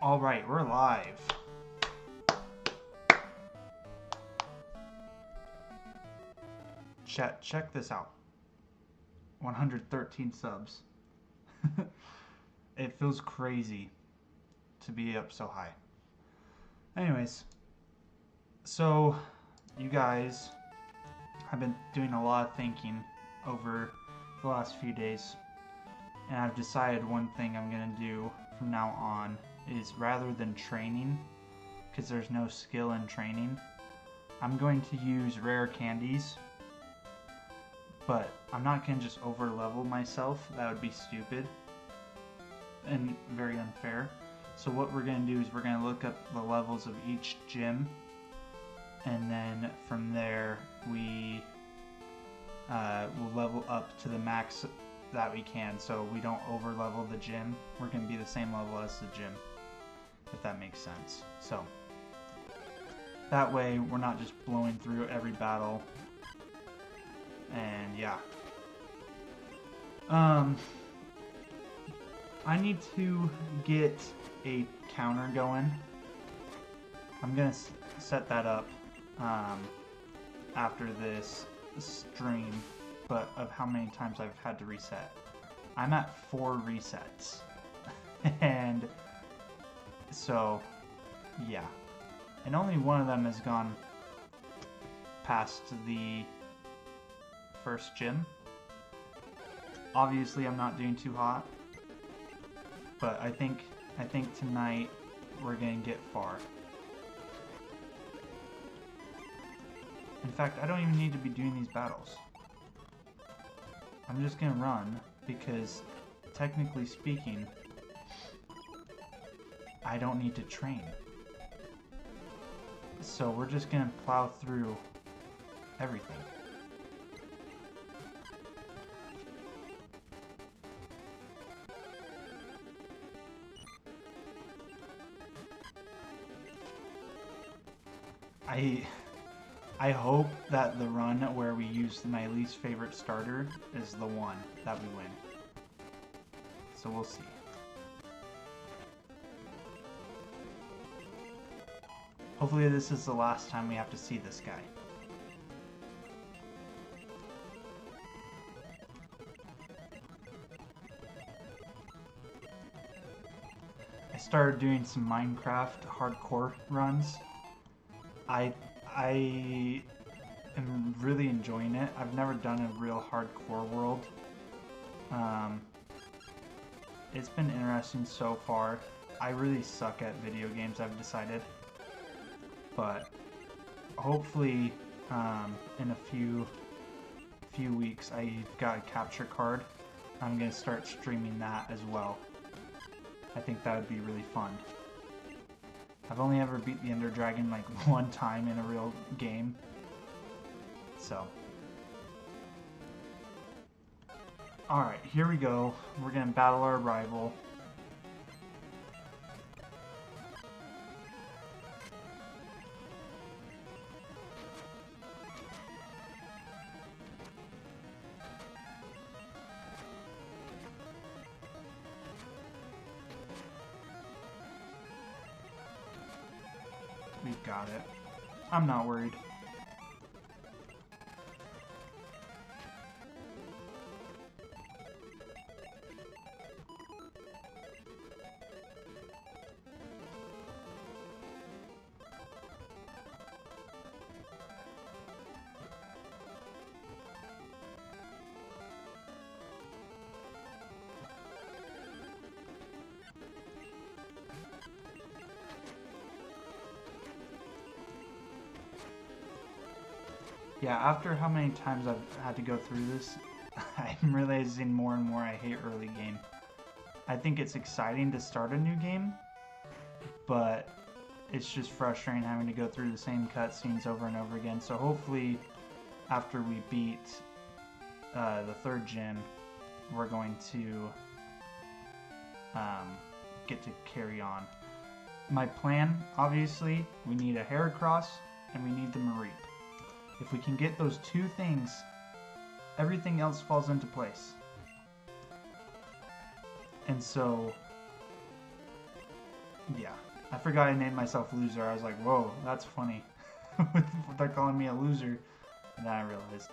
Alright, we're live. Chat, check this out. 113 subs. It feels crazy to be up so high. Anyways, so you guys have been doing a lot of thinking over the last few days, and I've decided one thing I'm going to do from now on is, rather than training, because there's no skill in training, I'm going to use rare candies, but I'm not going to just over level myself. That would be stupid and very unfair. So what we're going to do is we're going to look up the levels of each gym, and then from there we will level up to the max that we can, so we don't over level the gym. We're going to be the same level as the gym, if that makes sense. So that way we're not just blowing through every battle. And yeah, I need to get a counter going. I'm gonna set that up after this stream, but of how many times I've had to reset. I'm at 4 resets. And so yeah, and only one of them has gone past the first gym. Obviously I'm not doing too hot, but I think tonight we're gonna get far. In fact, I don't even need to be doing these battles. I'm just gonna run, because technically speaking, I don't need to train. So we're just gonna plow through everything. I hope that the run where we use my least favorite starter is the one that we win. So we'll see. Hopefully this is the last time we have to see this guy. I started doing some Minecraft hardcore runs. I am really enjoying it. I've never done a real hardcore world. It's been interesting so far. I really suck at video games, I've decided. But hopefully in a few weeks I've got a capture card. I'm going to start streaming that as well. I think that would be really fun. I've only ever beat the Ender Dragon like one time in a real game. So. Alright, here we go. We're gonna battle our rival. We've got it. I'm not worried. Yeah, after how many times I've had to go through this, I'm realizing more and more I hate early game. I think it's exciting to start a new game, but it's just frustrating having to go through the same cutscenes over and over again. So hopefully, after we beat the 3rd gym, we're going to get to carry on. My plan, obviously, we need a Heracross and we need the Mareep. If we can get those 2 things, everything else falls into place. And so Yeah. I forgot I named myself Loser. I was like, whoa, that's funny. They're calling me a loser. And then I realized.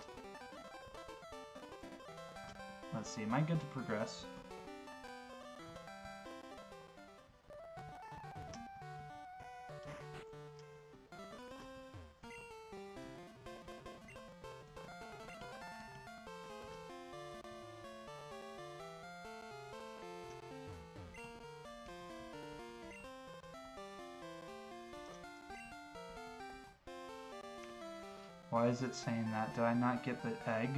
Let's see, am I good to progress? Why is it saying that? Did I not get the egg?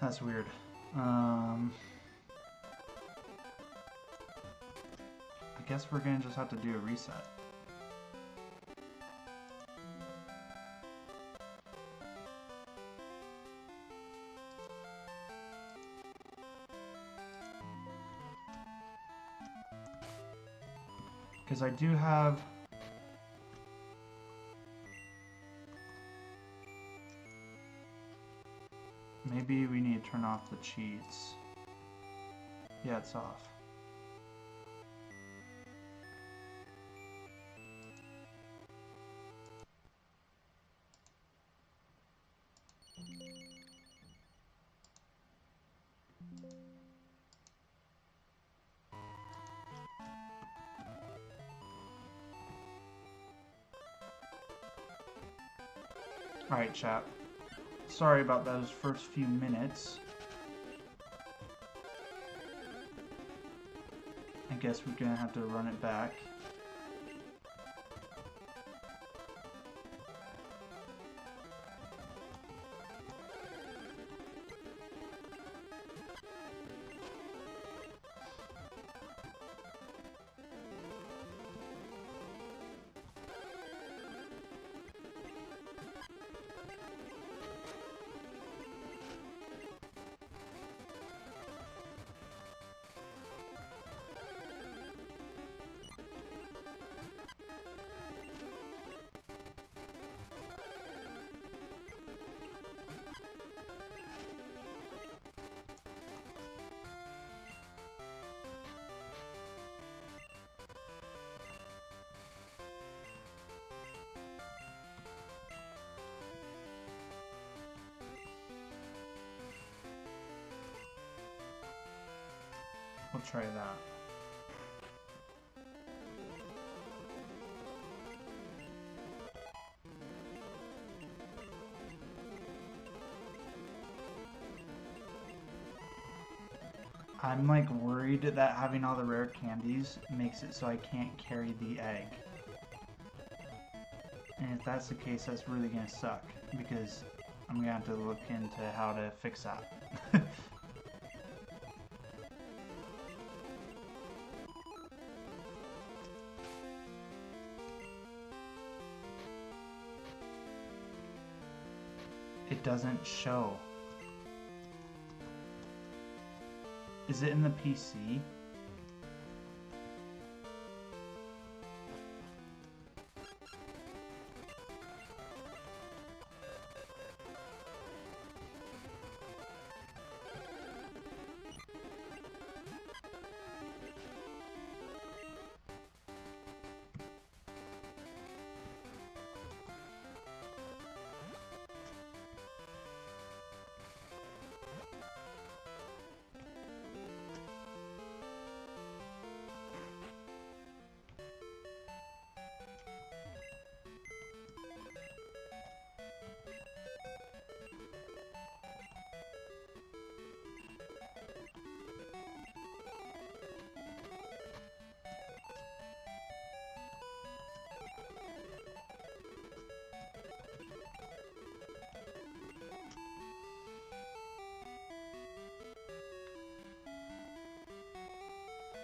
That's weird. I guess we're gonna just have to do a reset. Because I do have... Maybe we need to turn off the cheats. Yeah, it's off. Alright, chat. Sorry about those first few minutes. I guess we're gonna have to run it back. We'll try that. I'm like worried that having all the rare candies makes it so I can't carry the egg. And if that's the case, that's really gonna suck because I'm gonna have to look into how to fix that. It doesn't show. Is it in the PC?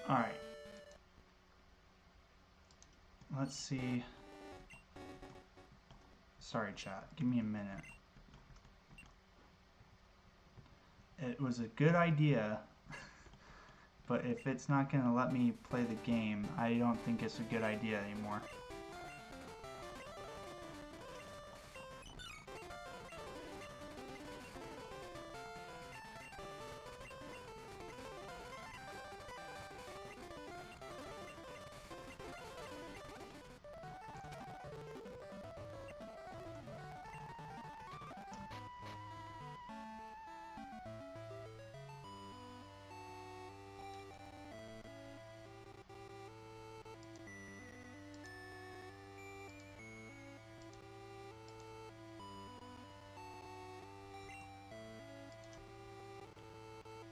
Alright. Let's see. Sorry, chat. Give me a minute. it was a good idea, but if it's not going to let me play the game, I don't think it's a good idea anymore.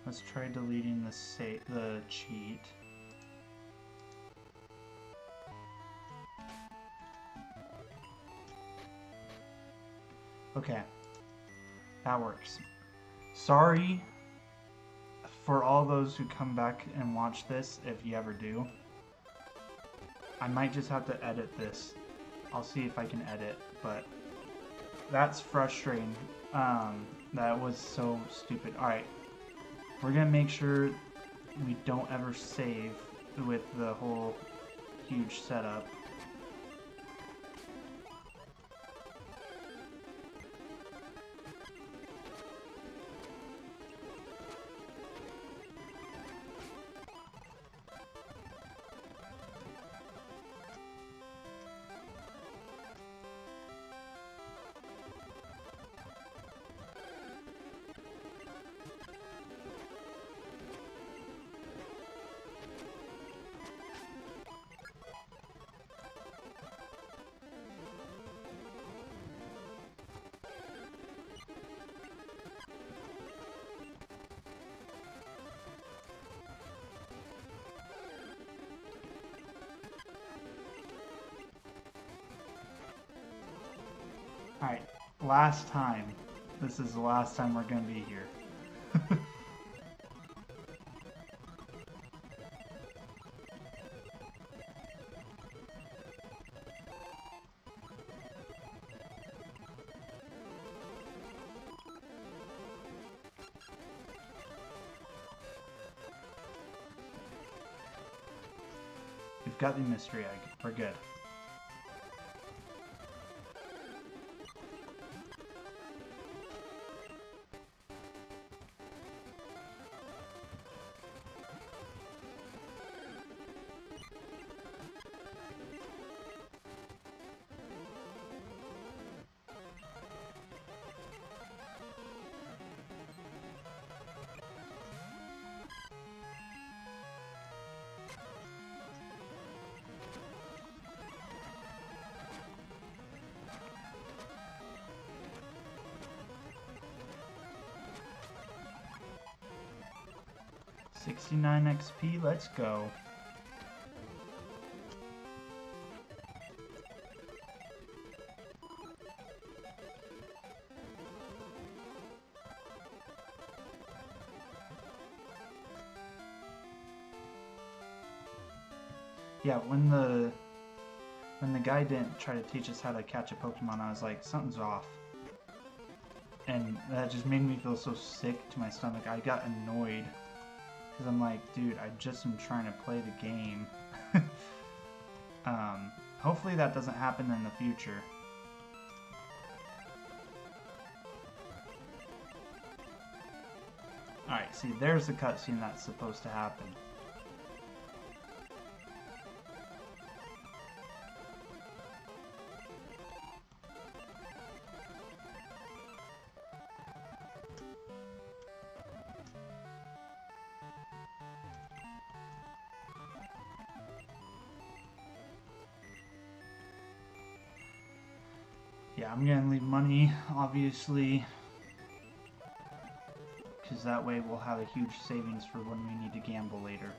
Let's try deleting the cheat. Okay, that works. Sorry for all those who come back and watch this, if you ever do. I might just have to edit this. I'll see if I can edit, but that's frustrating. That was so stupid. Alright. We're gonna make sure we don't ever save with the whole huge setup. Alright, last time. This is the last time we're gonna be here. We've got the mystery egg. We're good. $69 XP, let's go. Yeah, when the guy didn't try to teach us how to catch a Pokemon, I was like, something's off. And that just made me feel so sick to my stomach. I got annoyed. Because I'm like, dude, I just am trying to play the game. Hopefully that doesn't happen in the future. Alright, see, there's the cutscene that's supposed to happen. Yeah, I'm gonna leave money, obviously, because that way we'll have a huge savings for when we need to gamble later.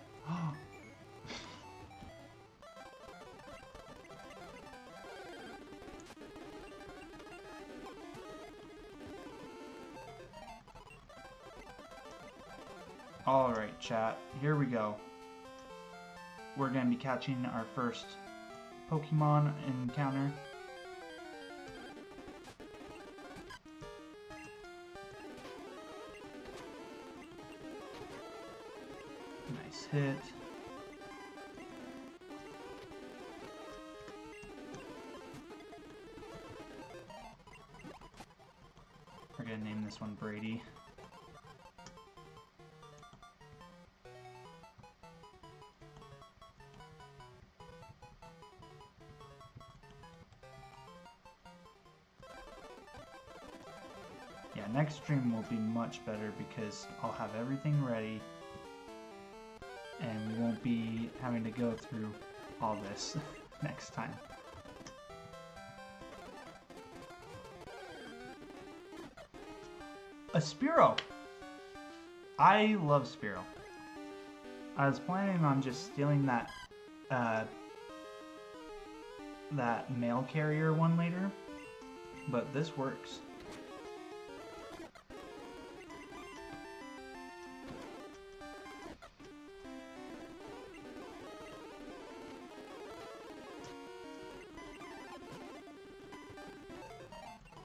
Alright, chat, here we go. We're gonna be catching our first Pokemon encounter. hit. We're gonna name this one Brady. Yeah, next stream will be much better because I'll have everything ready and we won't be having to go through all this next time. A Spearow! I love Spearow. I was planning on just stealing that that mail carrier one later, but this works.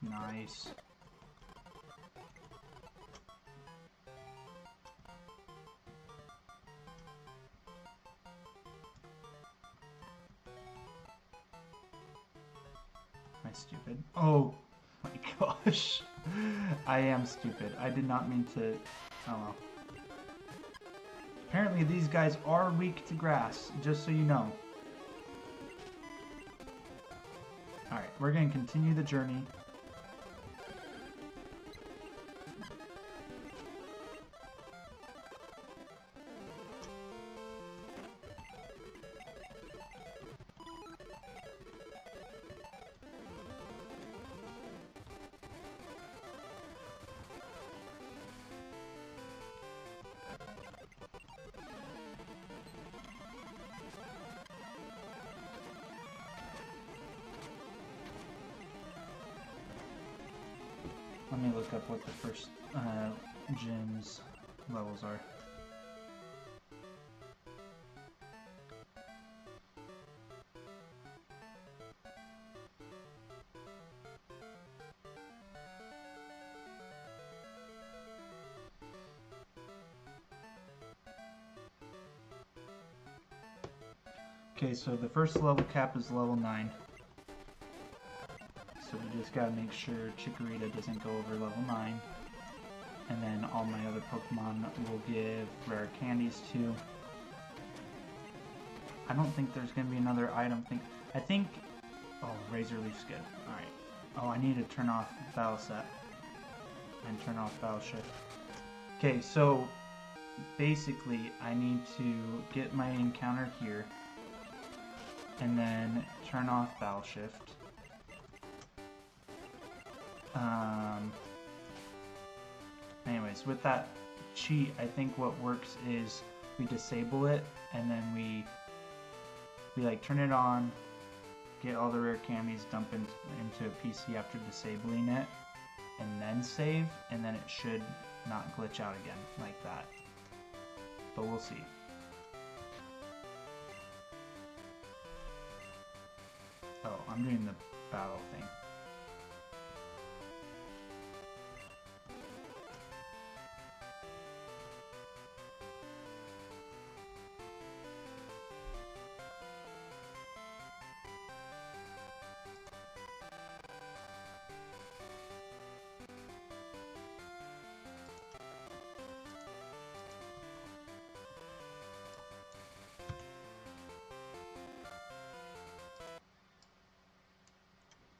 Nice. Am I stupid? Oh my gosh. I am stupid. I did not mean to... Oh well. Apparently these guys are weak to grass, just so you know. Alright, we're going to continue the journey. Let me look up what the first gym's levels are. Okay, so the first level cap is level 9. So we just gotta make sure Chikorita doesn't go over level 9. And then all my other Pokemon will give rare candies to. I don't think there's gonna be another item thing. I think... Oh, Razor Leaf's good. Alright. Oh, I need to turn off Battle Set. And turn off Battle Shift. Okay, so... basically, I need to get my encounter here. And then turn off Battle Shift. Anyways, with that cheat, I think what works is we disable it, and then we like turn it on, get all the rare candies, dump into a PC after disabling it, and then save, and then it should not glitch out again like that. But we'll see. Oh, I'm doing the battle thing.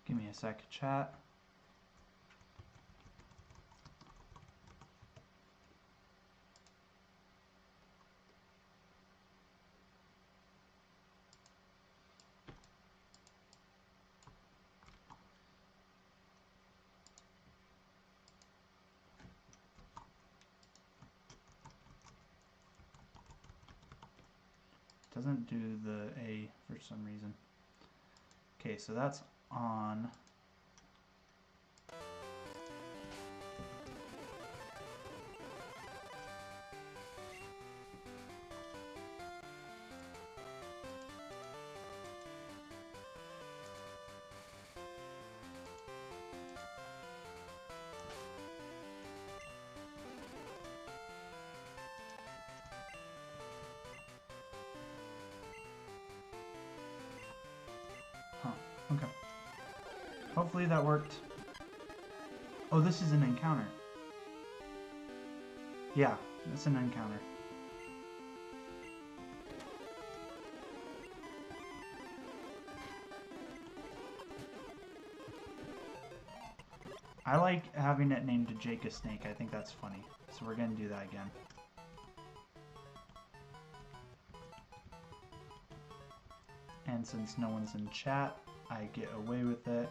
Give me a sec, chat. Doesn't do the A for some reason. Okay, so that's on. Okay. Hopefully that worked. Oh, this is an encounter. Yeah, it's an encounter. I like having it named Jake a Snake. I think that's funny. So we're going to do that again. And since no one's in chat, I get away with it.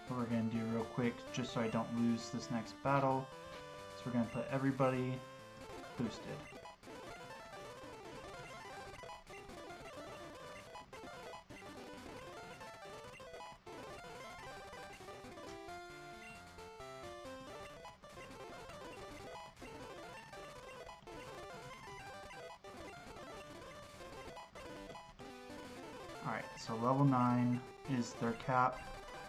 What we're going to do real quick, just so I don't lose this next battle, so we're going to put everybody boosted. Alright, so level 9 is their cap.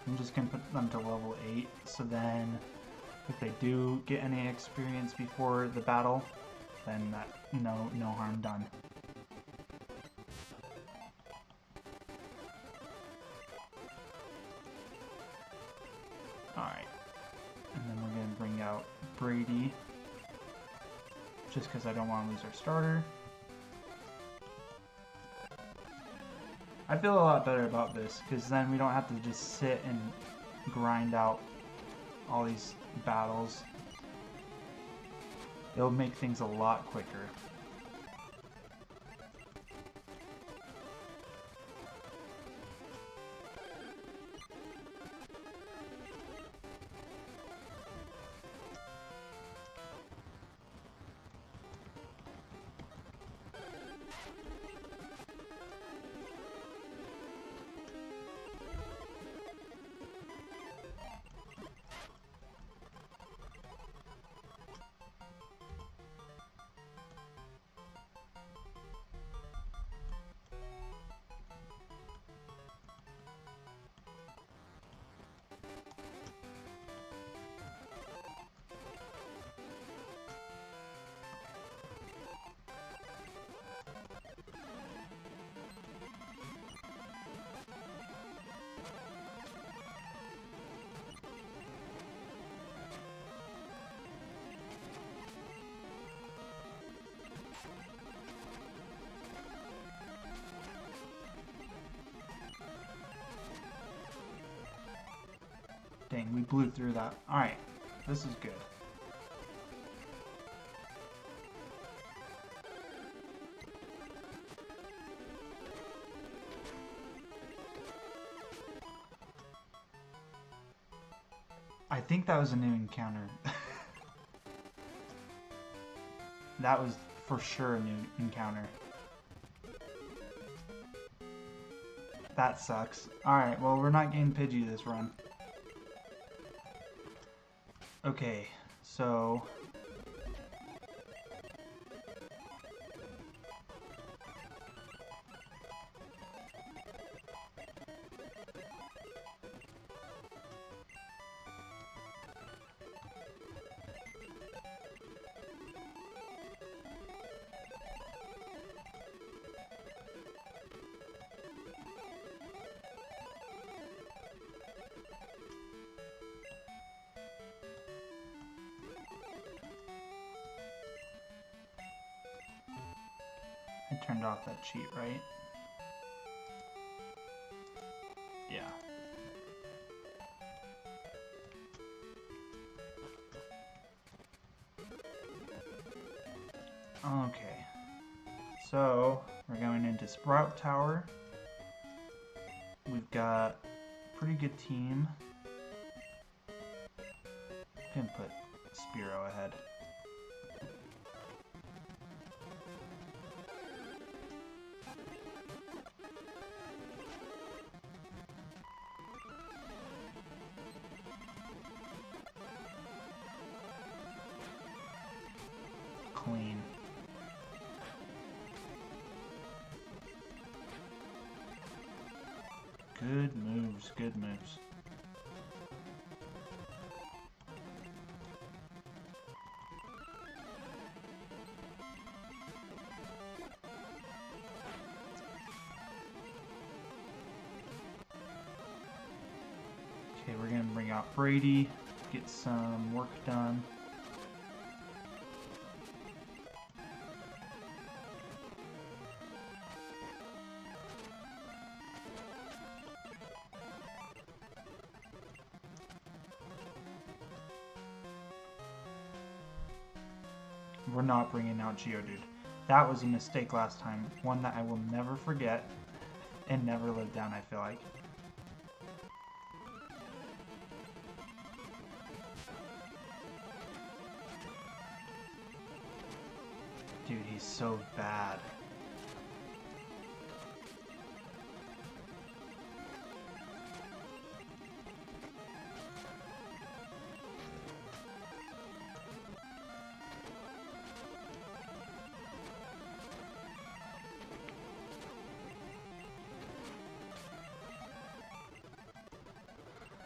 I'm just going to put them to level 8, so then if they do get any experience before the battle, then no harm done. Alright, and then we're going to bring out Brady, just because I don't want to lose our starter. I feel a lot better about this, because then we don't have to just sit and grind out all these battles. It'll make things a lot quicker. Dang, we blew through that. Alright, this is good. I think that was a new encounter. That was for sure a new encounter. That sucks. Alright, well, we're not getting Pidgey this run. Okay, so... I turned off that cheat, right? Yeah. Okay. So, we're going into Sprout Tower. We've got a pretty good team. I'm gonna put Spearow ahead. Clean. Good moves, good moves. Okay, we're gonna bring out Brady, get some work done. We're not bringing out Geodude. That was a mistake last time. One that I will never forget and never live down, I feel like. Dude, he's so bad.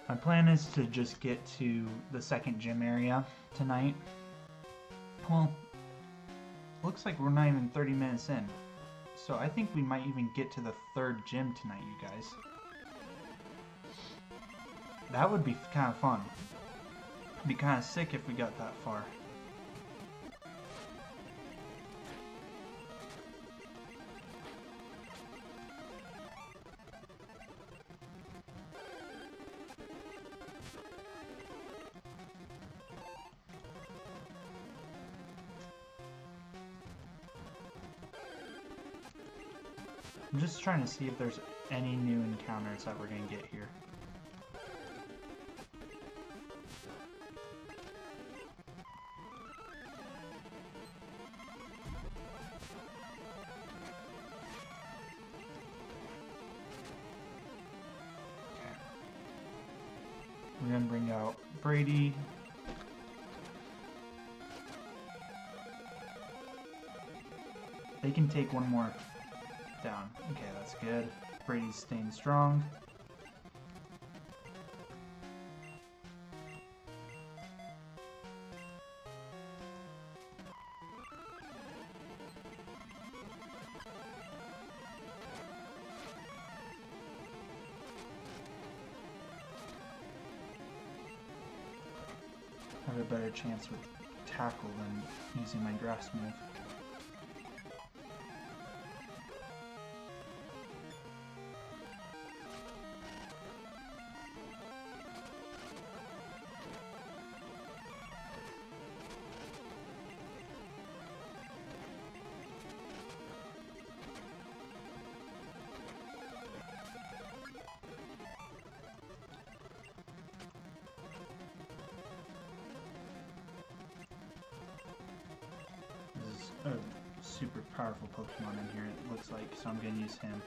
My plan is to just get to the second gym area tonight. Well, looks like we're not even 30 minutes in. So I think we might even get to the third gym tonight, you guys. That would be kind of fun. It'd be kind of sick if we got that far. I'm just trying to see if there's any new encounters that we're going to get here. Okay. We're going to bring out Brady. They can take one more down. Okay, that's good. Brady's staying strong. I have a better chance with tackle than using my grass move. A super powerful Pokemon in here, it looks like, so I'm going to use him.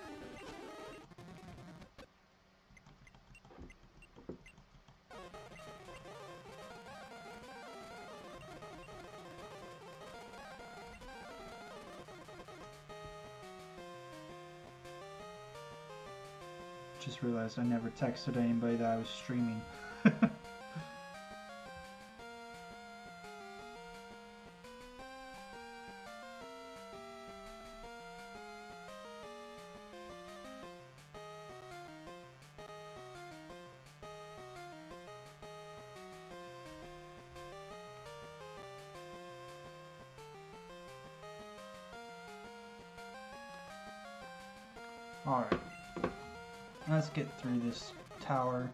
Just realized I never texted anybody that I was streaming. Alright, let's get through this tower.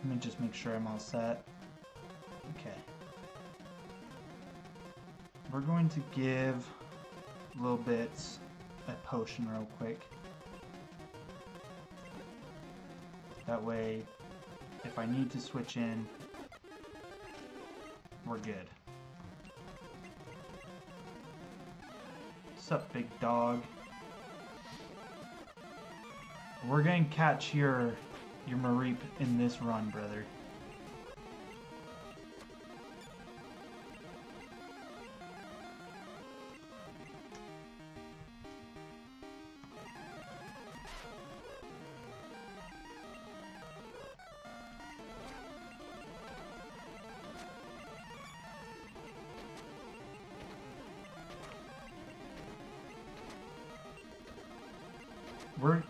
Let me just make sure I'm all set. Okay. We're going to give little bits a potion real quick. That way, if I need to switch in, we're good. What's up, big dog? We're gonna catch your Mareep in this run, brother.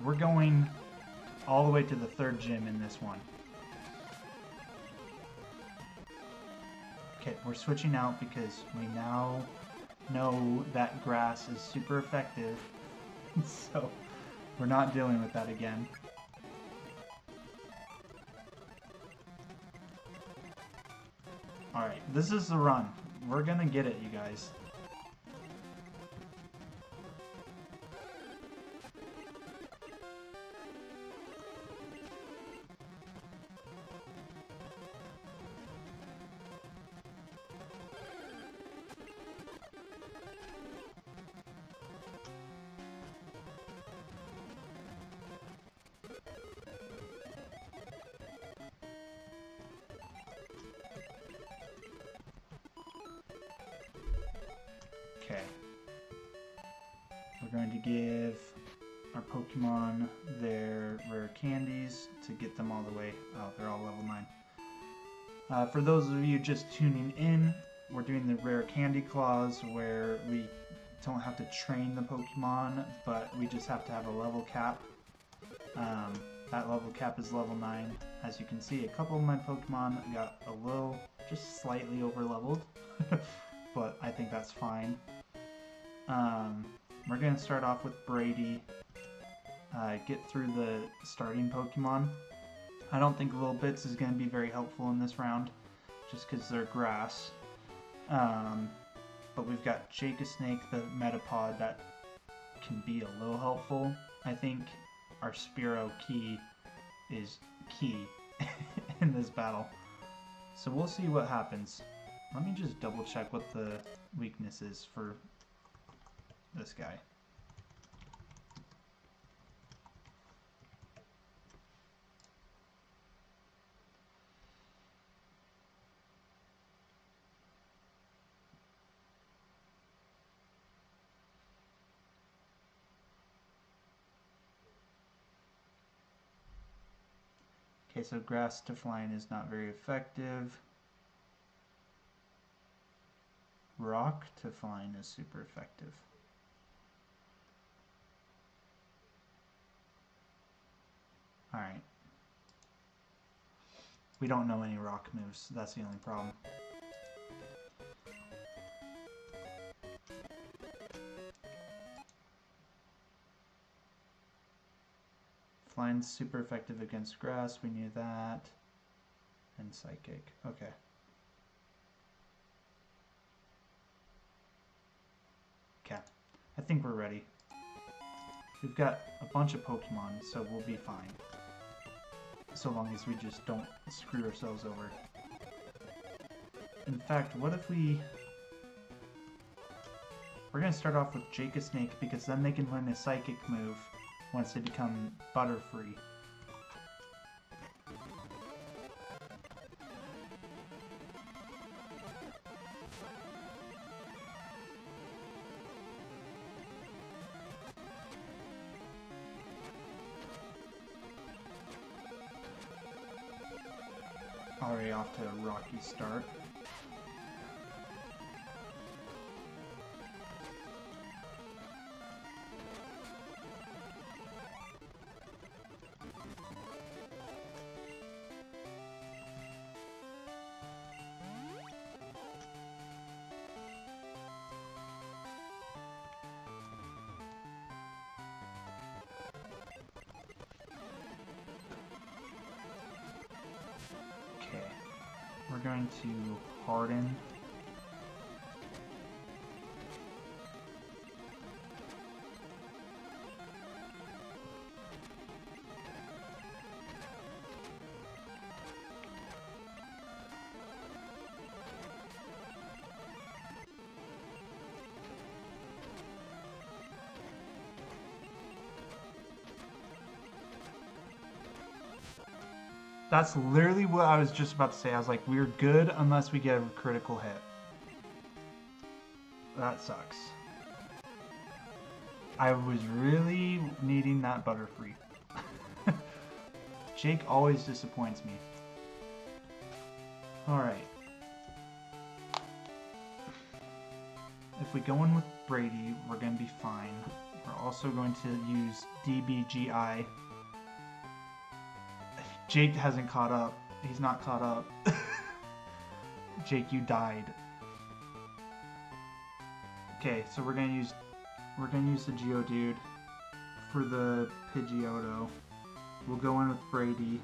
We're going all the way to the 3rd gym in this one. Okay, we're switching out because we now know that grass is super effective. So we're not dealing with that again. Alright, this is the run. We're gonna get it, you guys. Okay. We're going to give our Pokemon their rare candies to get them all the way. Oh, they're all level 9. For those of you just tuning in, we're doing the rare candy clause where we don't have to train the Pokemon, but we just have to have a level cap. That level cap is level 9. As you can see, a couple of my Pokemon got a little, just slightly over leveled, but I think that's fine. We're going to start off with Brady, get through the starting Pokemon. I don't think Little Bits is going to be very helpful in this round, just because they're grass. But we've got Jake-a-Snake, the Metapod, that can be a little helpful. I think our Spearow key is key in this battle. So we'll see what happens. Let me just double check what the weakness is for this guy. Okay, so grass to flying is not very effective. Rock to flying is super effective. Alright. We don't know any rock moves, that's the only problem. Flying's super effective against grass, we knew that. And psychic, okay. Okay, I think we're ready. We've got a bunch of Pokemon, so we'll be fine. So long as we just don't screw ourselves over. In fact, what if we're gonna start off with Jake-a-Snake because then they can learn a psychic move once they become Butterfree. Already off to a rocky start. We're going to harden. That's literally what I was just about to say. I was like, we're good unless we get a critical hit. That sucks. I was really needing that Butterfree. Jake always disappoints me. Alright. If we go in with Brady, we're going to be fine. We're also going to use DBGI Jake hasn't caught up. He's not caught up. Jake, you died. Okay, so we're gonna use the Geodude for the Pidgeotto. We'll go in with Brady.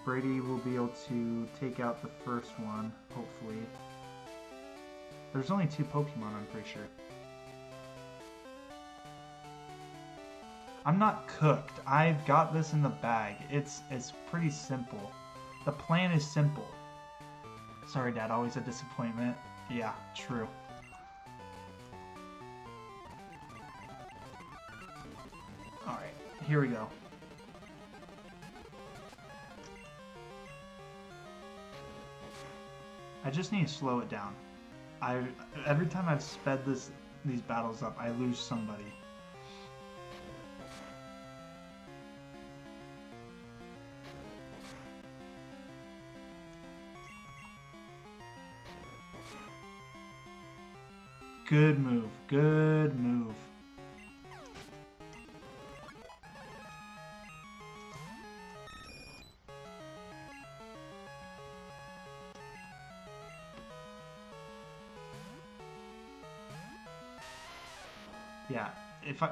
Brady will be able to take out the first one, hopefully. There's only 2 Pokemon, I'm pretty sure. I'm not cooked. I've got this in the bag. It's pretty simple. The plan is simple. Sorry, Dad, always a disappointment. Yeah, true. Alright, here we go. I just need to slow it down. Every time I've sped these battles up, I lose somebody. Good move. Good move. Yeah,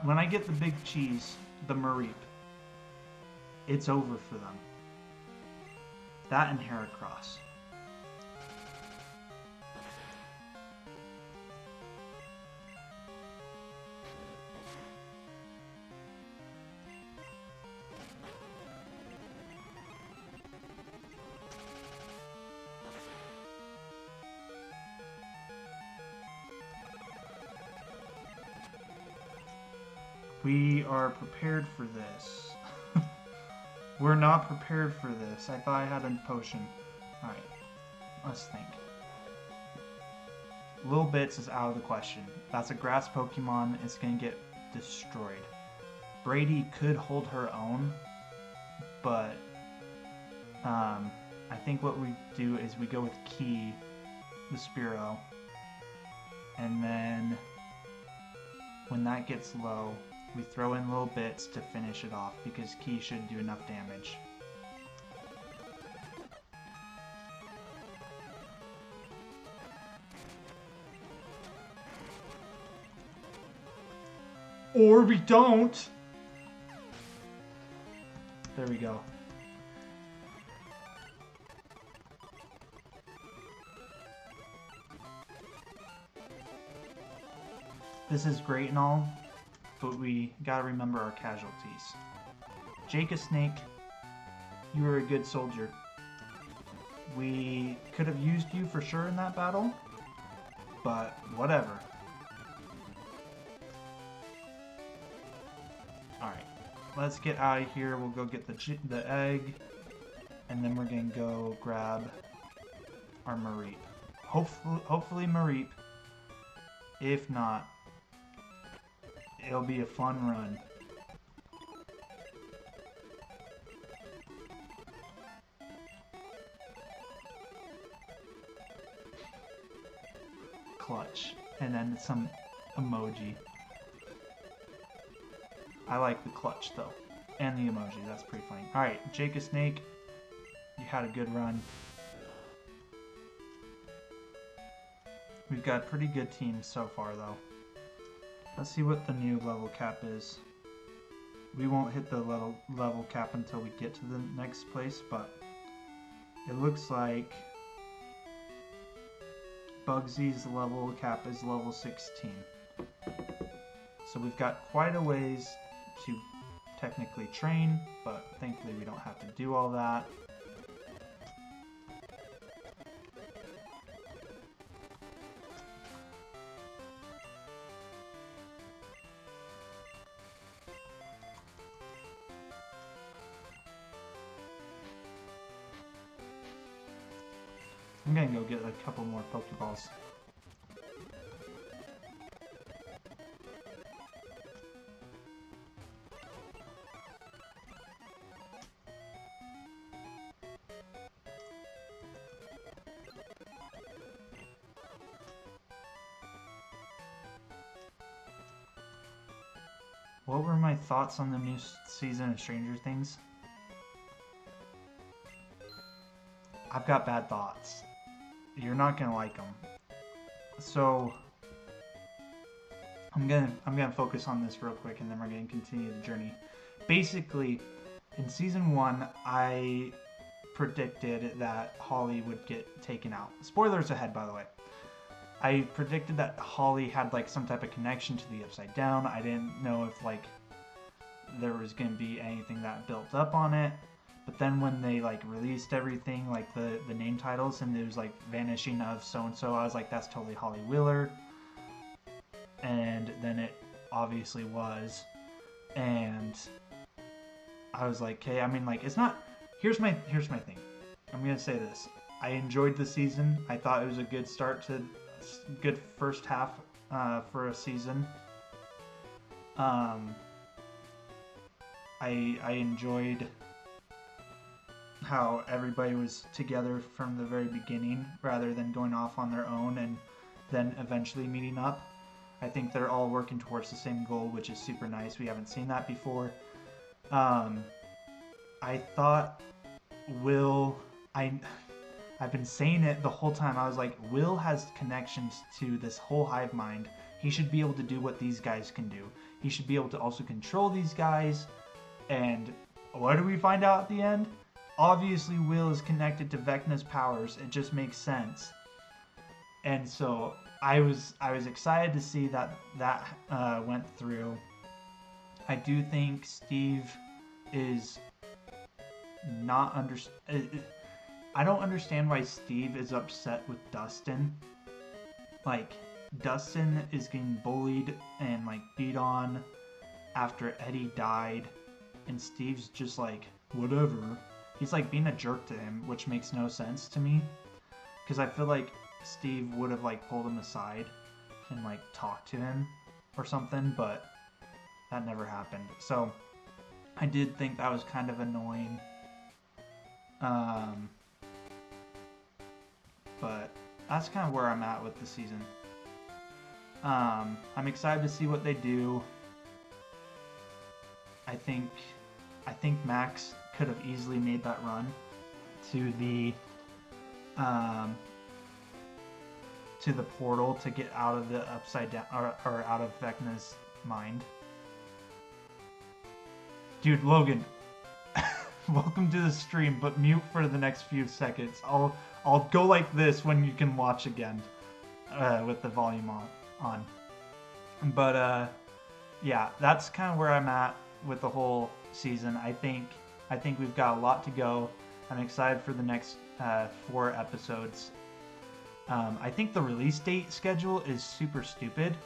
when I get the big cheese, the Mareep, it's over for them. That and Heracross. We are prepared for this. We're not prepared for this. I thought I had a potion. Alright, let's think. Little Bits is out of the question. That's a grass Pokemon. It's going to get destroyed. Brady could hold her own, but I think what we do is we go with Key, the Spearow, and then when that gets low, we throw in Little Bits to finish it off because Key should do enough damage. Or we don't! There we go. This is great and all, but we gotta remember our casualties. Jake a Snake, you were a good soldier. We could have used you for sure in that battle, but whatever. Alright, let's get out of here. We'll go get the egg, and then we're gonna go grab our Mareep. Hopefully Mareep. If not, it'll be a fun run. Clutch. And then some emoji. I like the clutch though. And the emoji. That's pretty funny. Alright, Jake a Snake. You had a good run. We've got pretty good teams so far though. Let's see what the new level cap is. We won't hit the level cap until we get to the next place, but it looks like Bugsy's level cap is level 16. So we've got quite a ways to technically train, but thankfully we don't have to do all that. I'm gonna go get a couple more Pokeballs. What were my thoughts on the new season of Stranger Things? I've got bad thoughts. You're not gonna like them. So I'm gonna focus on this real quick, and then we're gonna continue the journey. Basically, in season 1, I predicted that Holly would get taken out. Spoilers ahead, by the way. I predicted that Holly had like some type of connection to the Upside Down. I didn't know if like there was gonna be anything that built up on it. But then when they like released everything, like the name titles, and it was like vanishing of so and so, I was like, that's totally Holly Wheeler. And then it obviously was. And I was like, okay, I mean, like, it's not. Here's my thing. I'm gonna say this. I enjoyed the season. I thought it was a good start to good first half for a season. I enjoyed how everybody was together from the very beginning rather than going off on their own and then eventually meeting up. I think they're all working towards the same goal, which is super nice. We haven't seen that before. I thought I've been saying it the whole time. I was like, Will has connections to this whole hive mind. He should be able to do what these guys can do. He should be able to also control these guys. And what do we find out at the end? Obviously, Will is connected to Vecna's powers. It just makes sense. And so I was excited to see that went through. I do think Steve is not I don't understand why Steve is upset with Dustin. Like, Dustin is getting bullied and like beat on after Eddie died, and Steve's just like, whatever. He's like being a jerk to him, which makes no sense to me. Because I feel like Steve would have like pulled him aside and like talked to him or something, but that never happened. So I did think that was kind of annoying. But that's kind of where I'm at with the season. I'm excited to see what they do. I think Max could have easily made that run to the portal to get out of the Upside Down or out of Vecna's mind. Dude, Logan, welcome to the stream, but mute for the next few seconds. I'll go like this when you can watch again with the volume on. But yeah, that's kind of where I'm at with the whole season. I think we've got a lot to go. I'm excited for the next 4 episodes. I think the release date schedule is super stupid.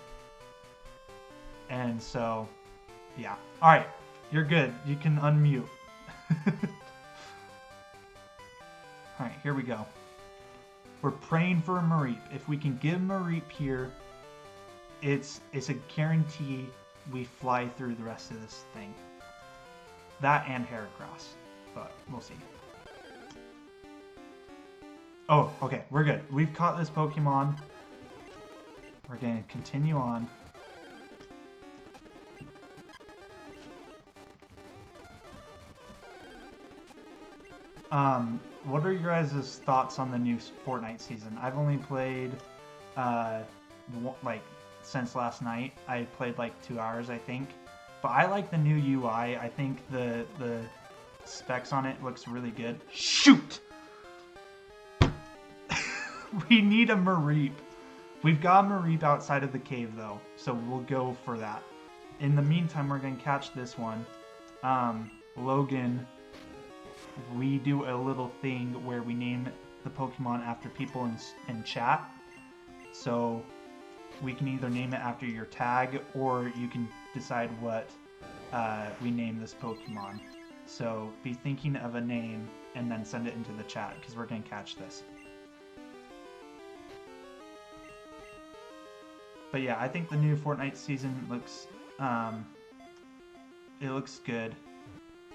And so, yeah. Alright, you're good. You can unmute. Alright, here we go. We're praying for a Mareep. If we can get Mareep here, it's a guarantee we fly through the rest of this thing. That and Heracross, but we'll see. Oh, okay, we're good. We've caught this Pokemon. We're going to continue on. What are your guys' thoughts on the new Fortnite season? I've only played, like, since last night. I played like 2 hours, I think. But I like the new UI. I think the specs on it looks really good. Shoot! We need a Mareep. We've got a Mareep outside of the cave, though, so we'll go for that. In the meantime, we're going to catch this one. Logan, we do a little thing where we name the Pokemon after people in chat. So we can either name it after your tag, or you can decide what we name this Pokemon. So be thinking of a name and then send it into the chat, because we're going to catch this. But yeah, I think the new Fortnite season looks, it looks good,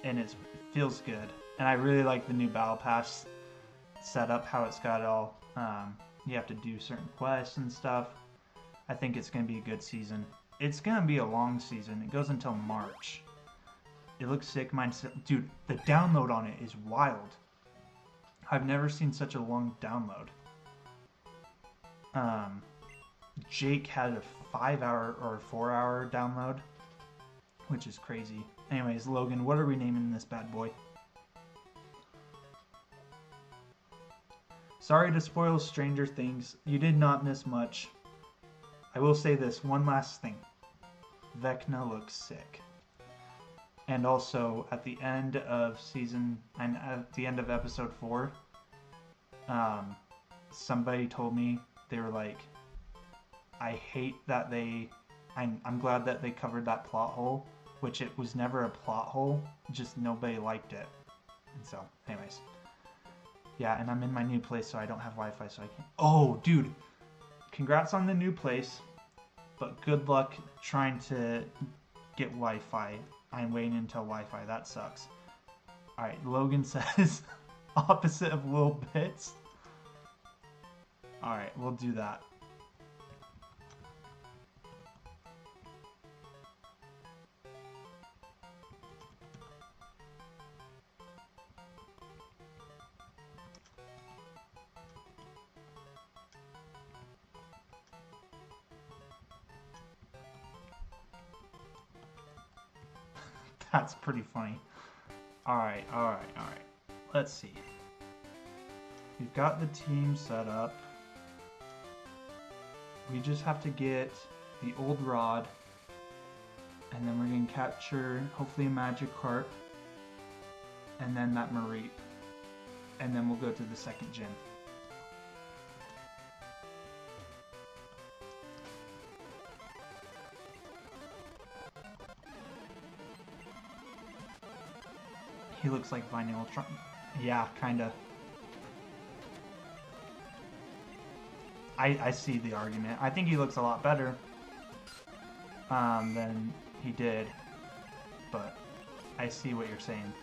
and it feels good. And I really like the new Battle Pass setup, how it's got it all, you have to do certain quests and stuff. I think it's going to be a good season. It's going to be a long season. It goes until March. It looks sick. Dude, the download on it is wild. I've never seen such a long download. Jake had a 5-hour or 4-hour download, which is crazy. Anyways, Logan, what are we naming this bad boy? Sorry to spoil Stranger Things. You did not miss much. I will say this one last thing. Vecna looks sick. And also, at the end of episode 4, somebody told me, they were like, I hate that I'm glad that they covered that plot hole, which it was never a plot hole, just nobody liked it. And so, anyways. Yeah, and I'm in my new place, so I don't have Wi-Fi, so I can... Oh, dude! Congrats on the new place, but good luck trying to get Wi-Fi. I'm waiting until Wi-Fi. That sucks. Alright, Logan says opposite of little bits. Alright, we'll do that. That's pretty funny. Alright. Let's see. We've got the team set up. We just have to get the old rod. And then we're going to capture, hopefully, a Magikarp. And then that Mareep. And then we'll go to the second gym. He looks like Vinyl. Yeah, kinda. I see the argument. I think he looks a lot better than he did, but I see what you're saying.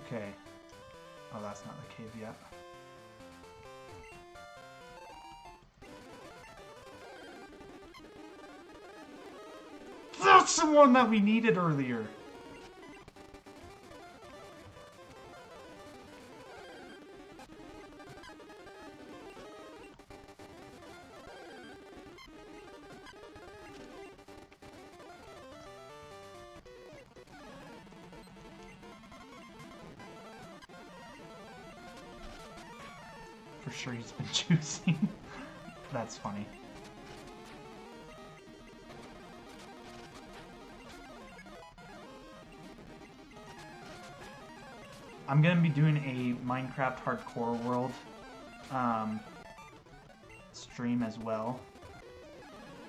Okay. Oh, that's not the cave yet. That's the one that we needed earlier! For sure he's been choosing. That's funny. I'm gonna be doing a Minecraft Hardcore World stream as well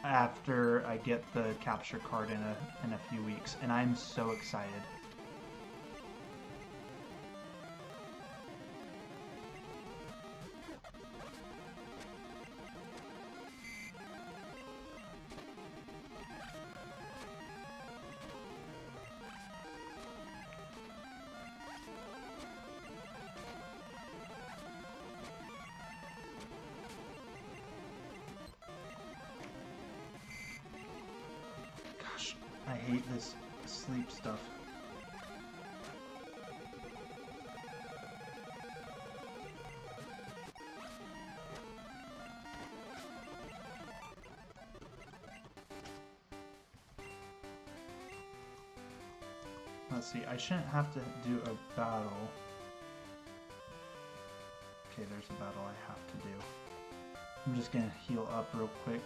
after I get the capture card in a few weeks, and I'm so excited. I hate this sleep stuff. Let's see, I shouldn't have to do a battle. Okay, there's a battle I have to do. I'm just gonna heal up real quick.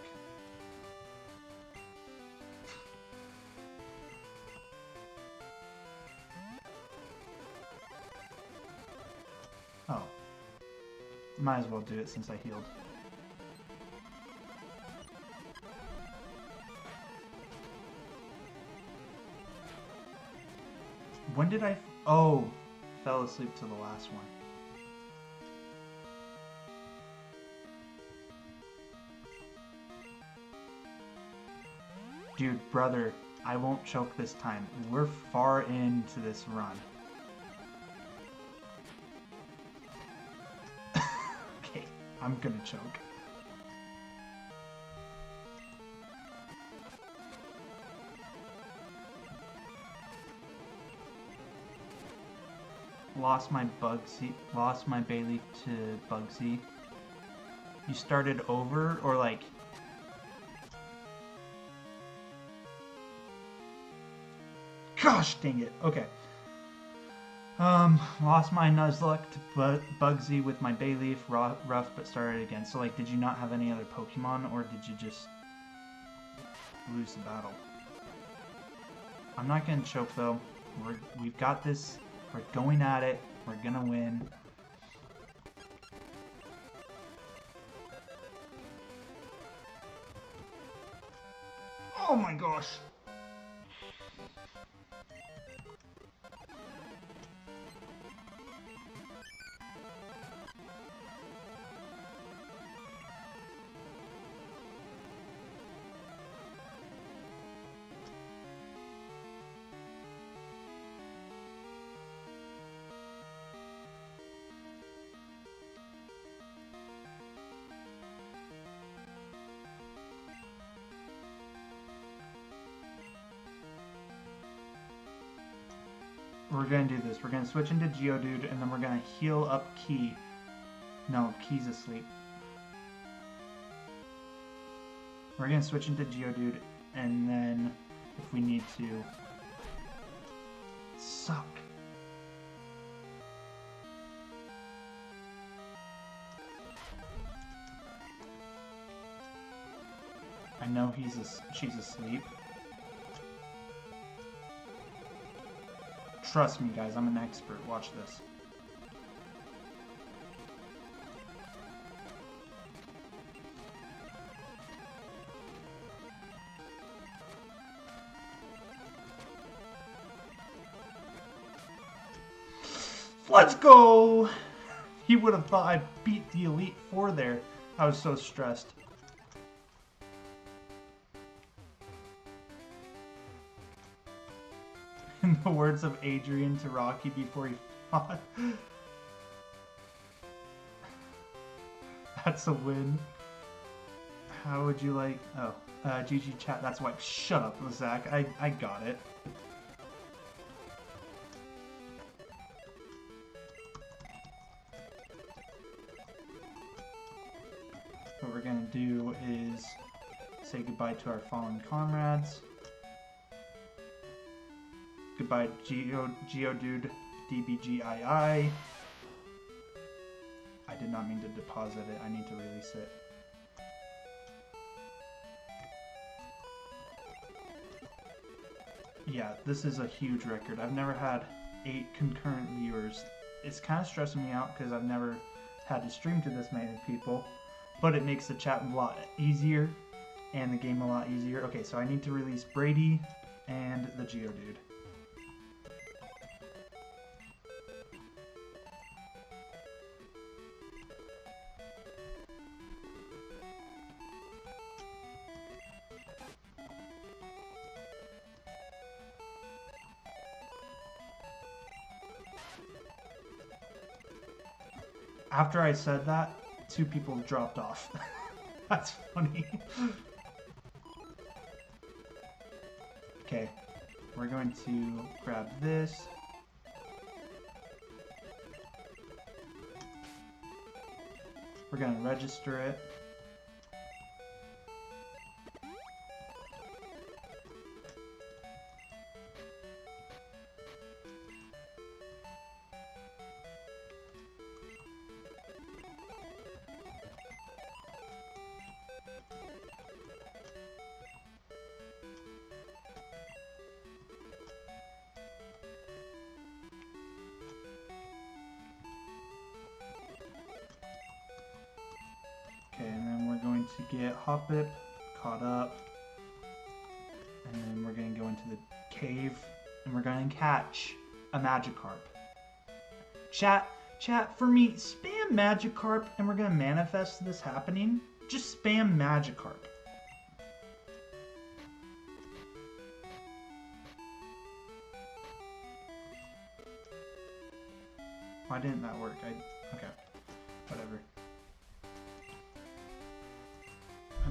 Oh. Might as well do it since I healed. When did I... Oh! Fell asleep to the last one. Dude, brother, I won't choke this time. We're far into this run. I'm gonna choke. Lost my Bayleaf to Bugsy. You started over, or like... Gosh dang it. Okay. Lost my Nuzlocke to Bugsy with my Bayleaf, rough, but started again. So, like, did you not have any other Pokemon, or did you just lose the battle? I'm not gonna choke, though. We've got this. We're going at it. We're gonna win. Oh my gosh. We're gonna do this. We're gonna switch into Geodude, and then we're gonna heal up Key. No, Key's asleep. We're gonna switch into Geodude, and then if we need to... Suck. I know she's asleep. Trust me, guys, I'm an expert. Watch this. Let's go! He would have thought I beat the Elite Four there. I was so stressed. In the words of Adrian to Rocky before he fought. That's a win. How would you like... Oh, GG chat, that's why... Shut up, Zach. I got it. What we're gonna do is say goodbye to our fallen comrades. Goodbye, Geodude, DBGII. I did not mean to deposit it. I need to release it. Yeah, this is a huge record. I've never had 8 concurrent viewers. It's kind of stressing me out because I've never had to stream to this many people, but it makes the chat a lot easier and the game a lot easier. Okay, so I need to release Brady and the Geodude. After I said that, 2 people dropped off. That's funny. Okay, we're going to grab this. We're going to register it. Okay, and then we're going to get Hoppip caught up, and then we're going to go into the cave, and we're going to catch a Magikarp. Chat, for me, spam Magikarp, and we're going to manifest this happening. Just spam Magikarp. Why didn't that work? Okay, whatever.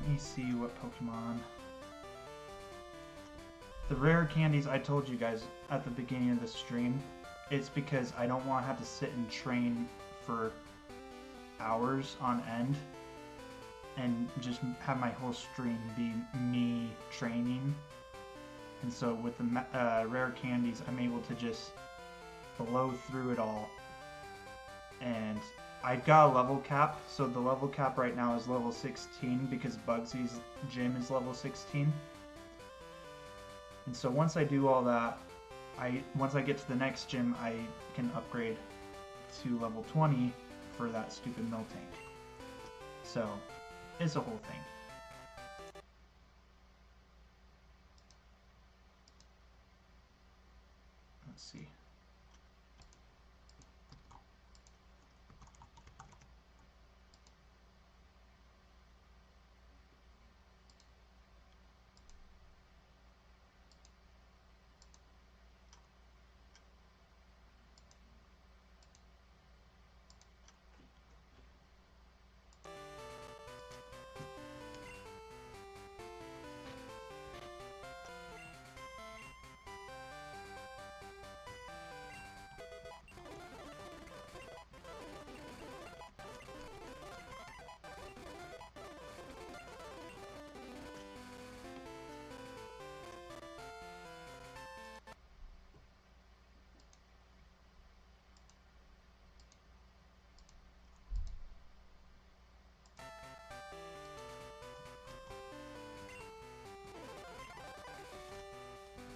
me see what Pokemon. The rare candies I told you guys at the beginning of the stream, it's because I don't want to have to sit and train for hours on end and just have my whole stream be me training. And so with the rare candies, I'm able to just blow through it all. And I've got a level cap, so the level cap right now is level 16 because Bugsy's gym is level 16. And so once I do all that, once I get to the next gym, I can upgrade to level 20 for that stupid Miltank. So it's a whole thing. Let's see.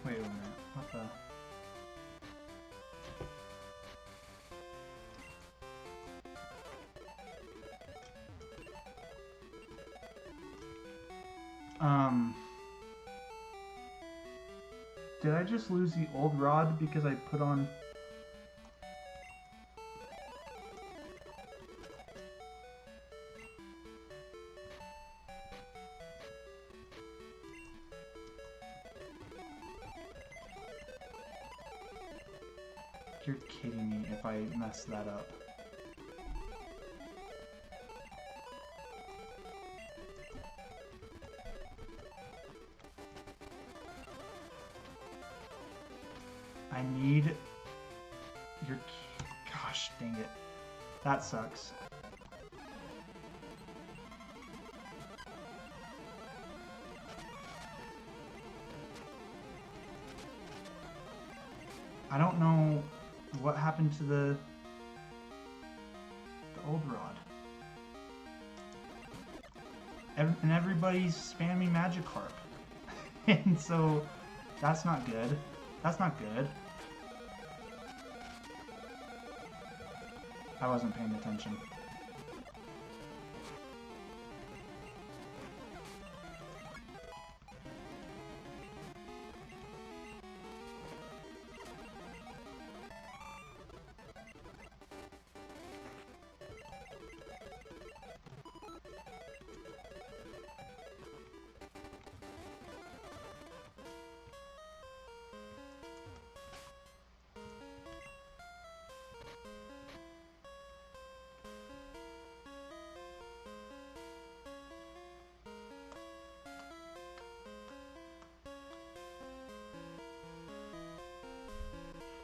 Wait a minute, what the? Did I just lose the old rod because I put on... You're kidding me if I mess that up. I need your... Gosh, dang it. That sucks. I don't know what happened to the old rod. And everybody's spamming Magikarp. And so that's not good. That's not good. I wasn't paying attention.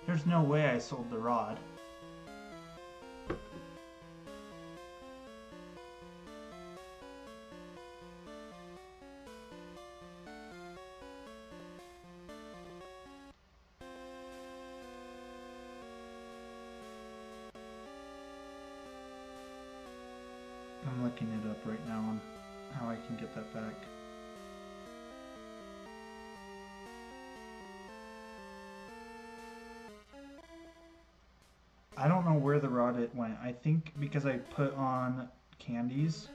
There's no way I sold the rod. I'm looking it up right now on how I can get that back. I don't know where the rod it went. I think because I put on candies.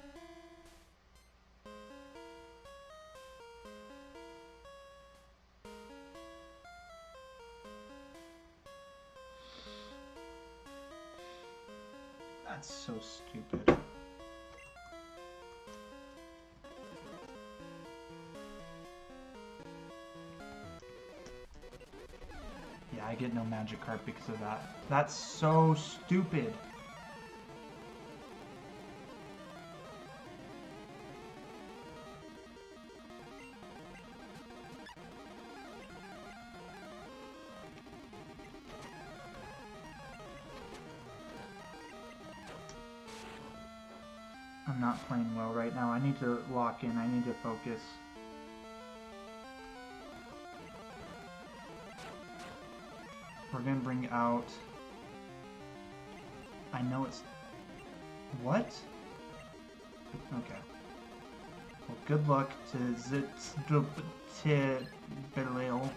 That's so stupid. Yeah, I get no Magikarp because of that. That's so stupid. I'm not playing well right now. I need to lock in. I need to focus. We're gonna bring out... I know it's... What? Okay. Well, good luck to Belil.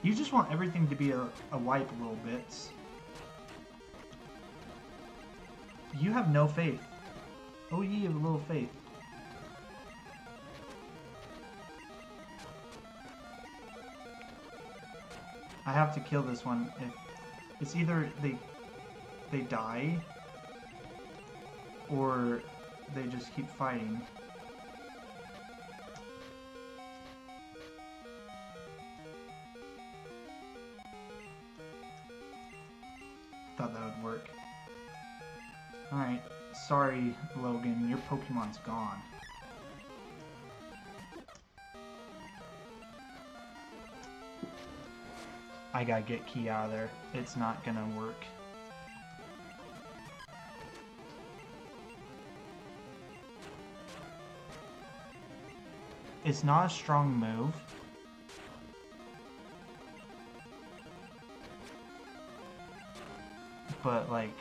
You just want everything to be a wipe a little bit. You have no faith. Oh, ye of little faith. I have to kill this one. It's either they die or they just keep fighting. Thought that would work. Alright, sorry Logan, your Pokemon's gone. I gotta get Key out of there. It's not gonna work. It's not a strong move. But, like,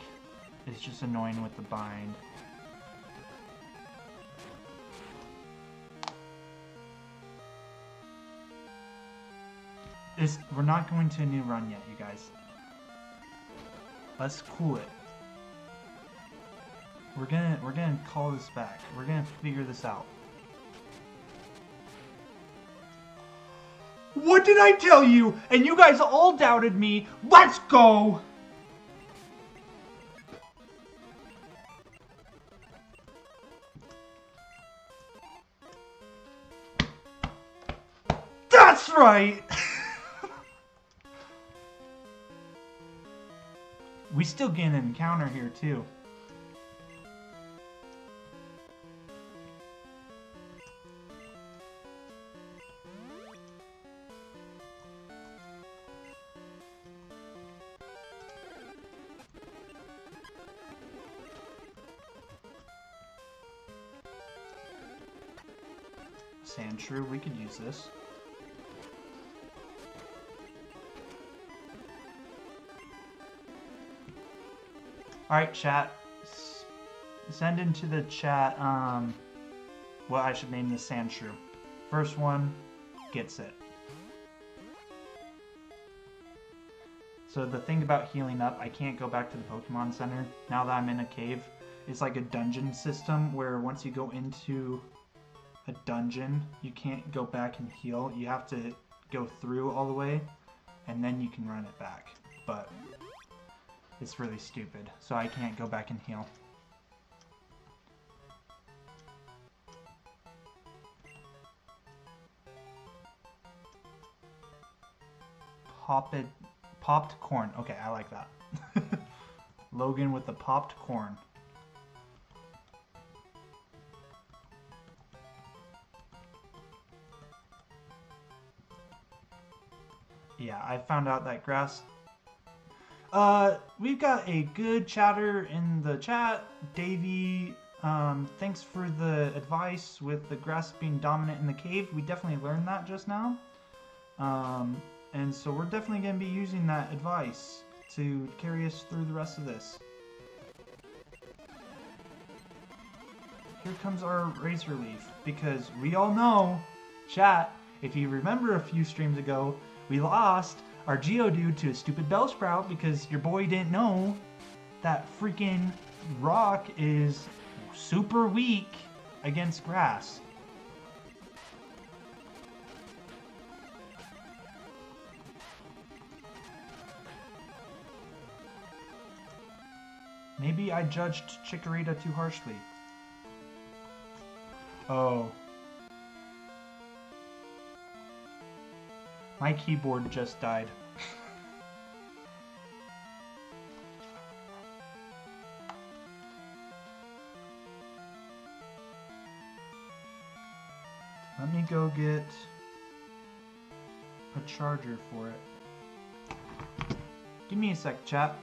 it's just annoying with the bind. We're not going to a new run yet, you guys. Let's cool it. We're gonna call this back. We're gonna figure this out. What did I tell you? And you guys all doubted me. Let's go! That's right! We still get an encounter here, too. Sandshrew, we could use this. Alright, chat. Send into the chat what I should name this Sandshrew. First one gets it. So the thing about healing up, I can't go back to the Pokemon Center now that I'm in a cave. It's like a dungeon system where once you go into a dungeon, you can't go back and heal. You have to go through all the way, and then you can run it back. But it's really stupid, so I can't go back and heal. Popped corn. Okay, I like that. Logan with the popped corn. Yeah, I found out that grass... we've got a good chatter in the chat. Davey, thanks for the advice with the grass being dominant in the cave. We definitely learned that just now. And so we're definitely going to be using that advice to carry us through the rest of this. Here comes our Razor Leaf, because we all know, chat, if you remember a few streams ago, we lost our Geodude to a stupid Bellsprout because your boy didn't know that freaking rock is super weak against grass. Maybe I judged Chikorita too harshly. Oh. My keyboard just died. Let me go get... a charger for it. Give me a sec, chat.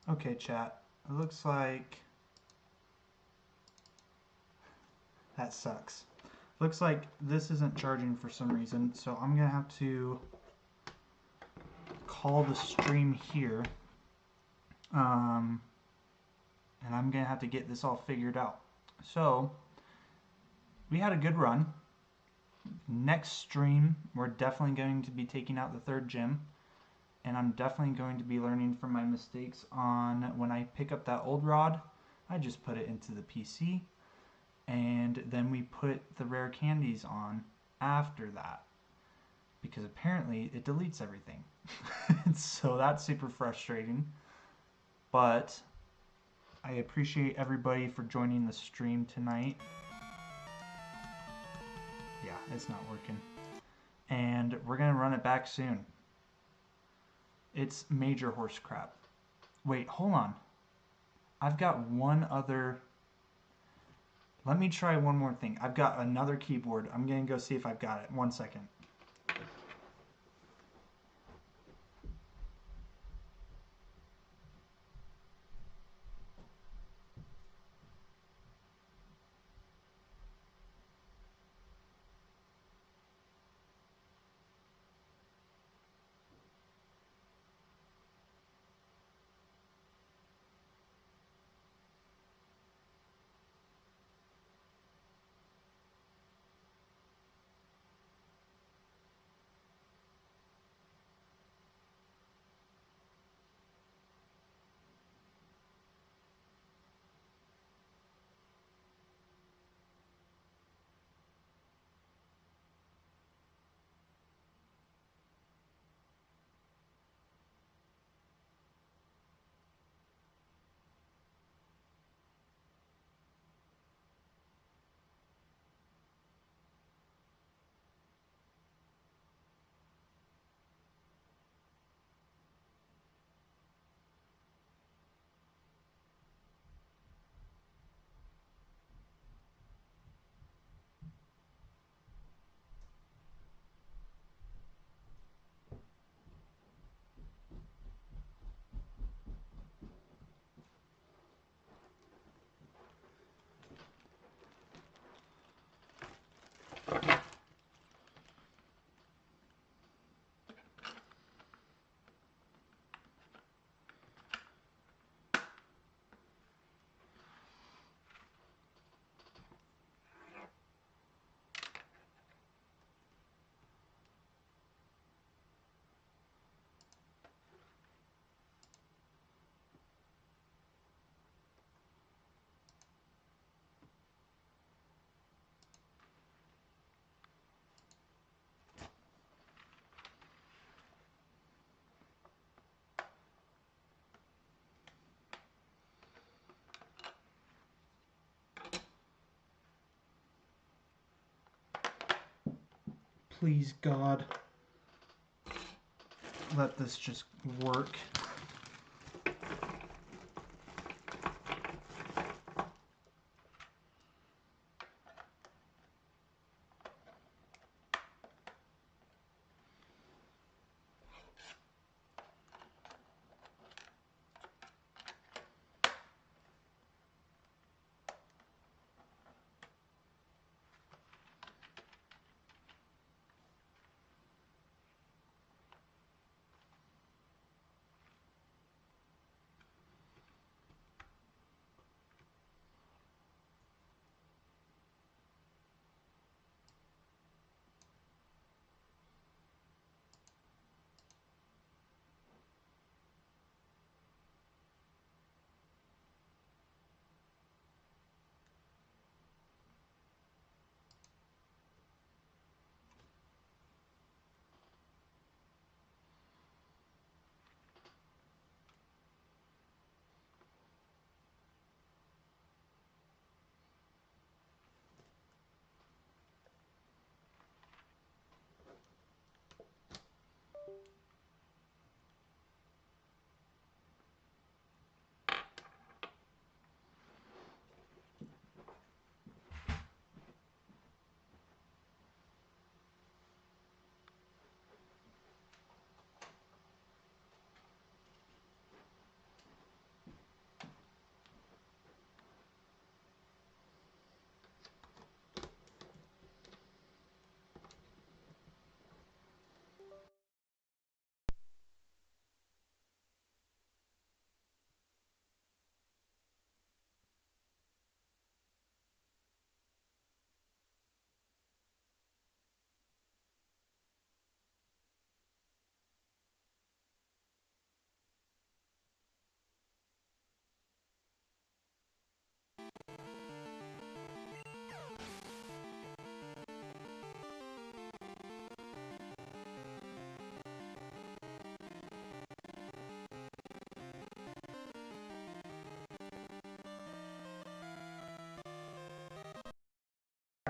Okay, chat. It looks like that sucks. Looks like this isn't charging for some reason, so I'm gonna have to call the stream here, and I'm gonna have to get this all figured out. So we had a good run. Next stream, we're definitely going to be taking out the third gym, and I'm definitely going to be learning from my mistakes on when I pick up that old rod I just put it into the PC, and then we put the rare candies on after that, because apparently it deletes everything. So that's super frustrating. But I appreciate everybody for joining the stream tonight. Yeah, it's not working. And we're going to run it back soon. It's major horse crap. Wait, hold on. I've got one other... Let me try one more thing. I've got another keyboard. I'm going to go see if I've got it. 1 second. Please, God, let this just work.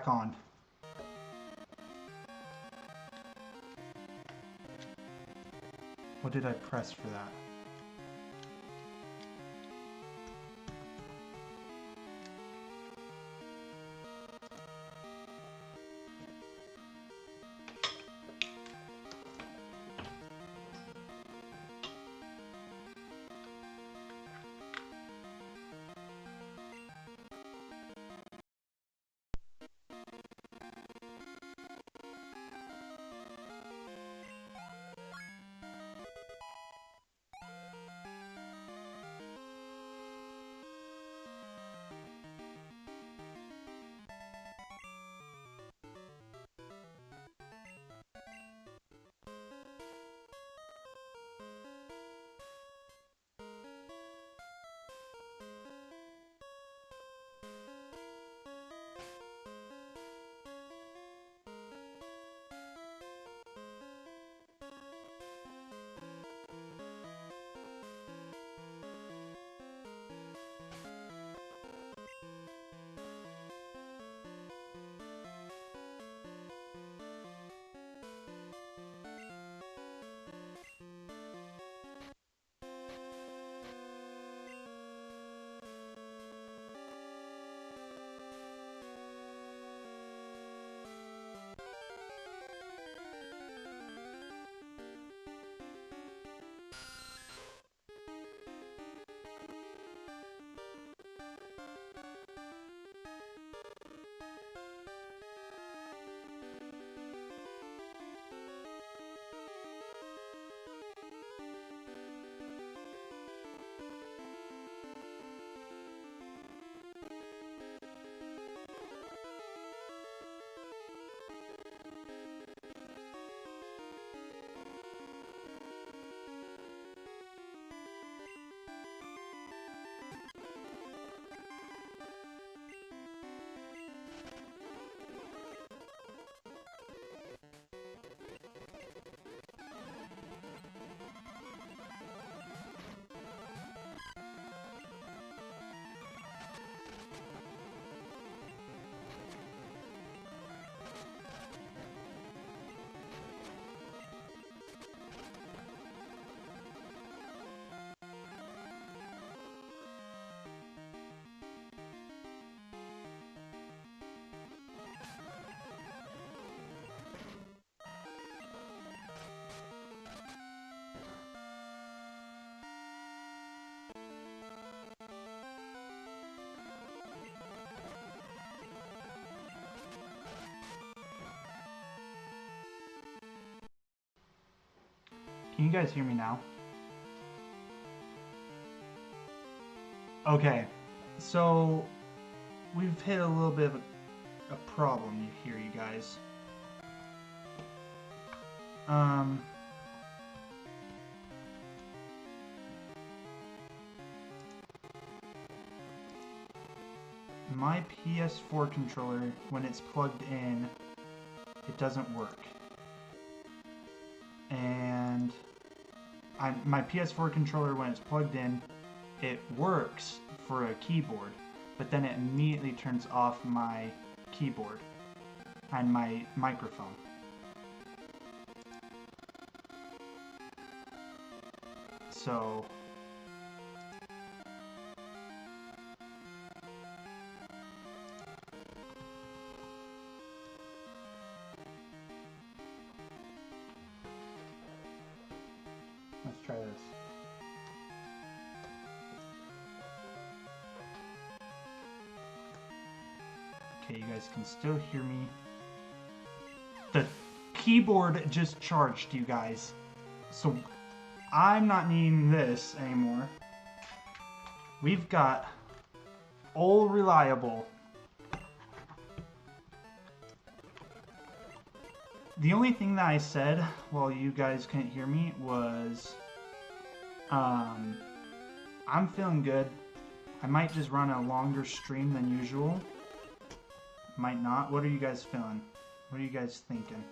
back on. What did I press for that? Can you guys hear me now? Okay, so we've hit a little bit of a problem here, you guys. My PS4 controller, when it's plugged in, it doesn't work. And my PS4 controller, when it's plugged in, it works for a keyboard, but then it immediately turns off my keyboard and my microphone. So let's try this. Okay, you guys can still hear me. The keyboard just charged, you guys. So I'm not needing this anymore. We've got all reliable. The only thing that I said while you guys couldn't hear me was, I'm feeling good. I might just run a longer stream than usual. Might not. What are you guys feeling? What are you guys thinking?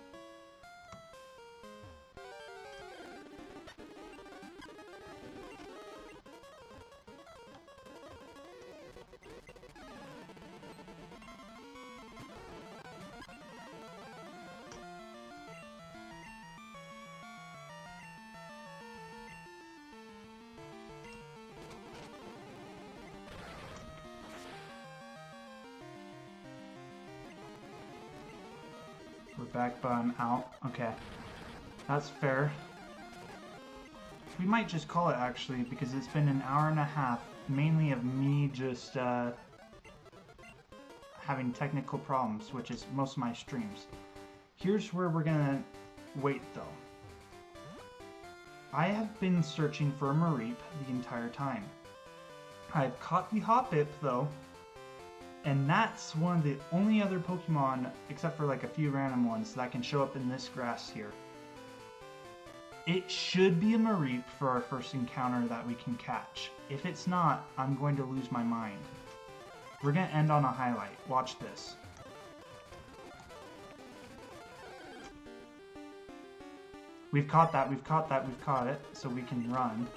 back, but I'm out. Okay. That's fair. We might just call it, actually, because it's been an hour and a half, mainly of me just having technical problems, which is most of my streams. Here's where we're gonna wait, though. I have been searching for a Mareep the entire time. I've caught the Hoppip, though, and that's one of the only other Pokemon, except for like a few random ones, that can show up in this grass here. It should be a Mareep for our first encounter that we can catch. If it's not, I'm going to lose my mind. We're going to end on a highlight. Watch this. We've caught that, we've caught that, we've caught it, so we can run.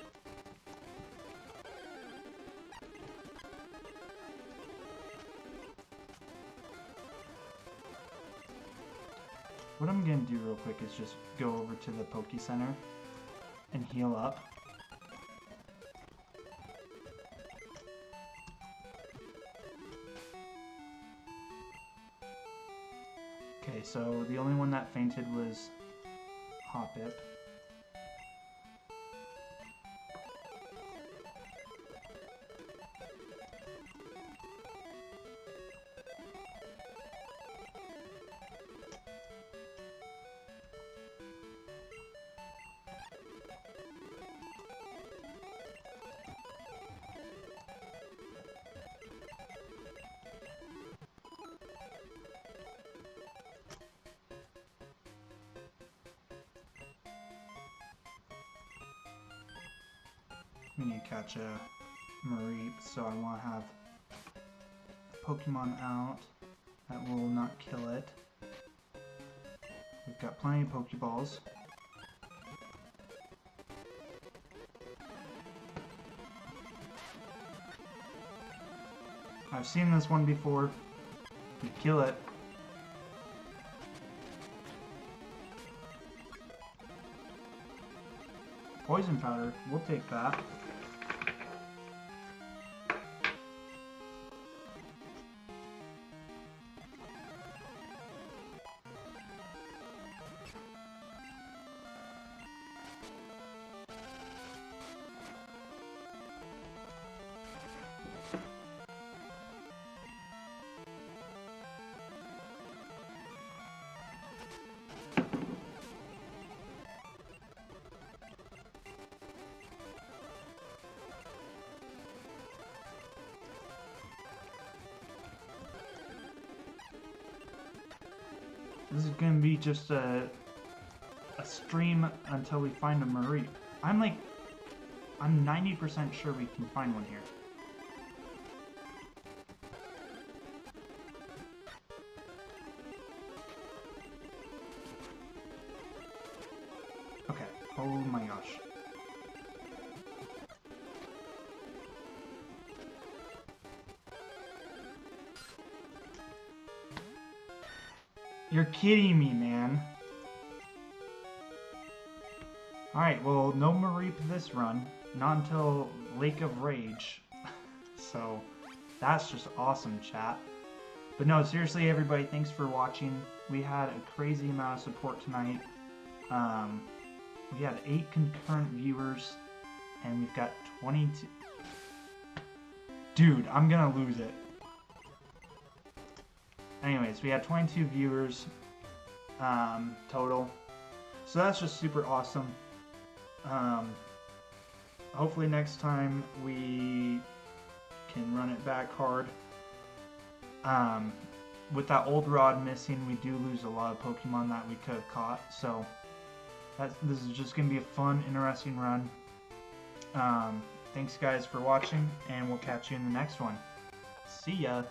What I'm going to do real quick is just go over to the Poke Center and heal up. Okay, so the only one that fainted was Hoppip. We need to catch a Mareep, so I want to have Pokemon out that will not kill it. We've got plenty of Pokeballs. I've seen this one before. We kill it. Poison powder, we'll take that. This is gonna be just a stream until we find a Mareep. I'm 90% sure we can find one here. Okay, oh my gosh. You're kidding me, man. Alright, well, no Mareep this run. Not until Lake of Rage. So, that's just awesome, chat. But no, seriously, everybody, thanks for watching. We had a crazy amount of support tonight. We had 8 concurrent viewers, and we've got 22... Dude, I'm gonna lose it. Anyways, we had 22 viewers total, so that's just super awesome. Hopefully next time we can run it back hard. With that old rod missing, we do lose a lot of Pokemon that we could have caught, so this is just going to be a fun, interesting run. Thanks guys for watching, and we'll catch you in the next one. See ya!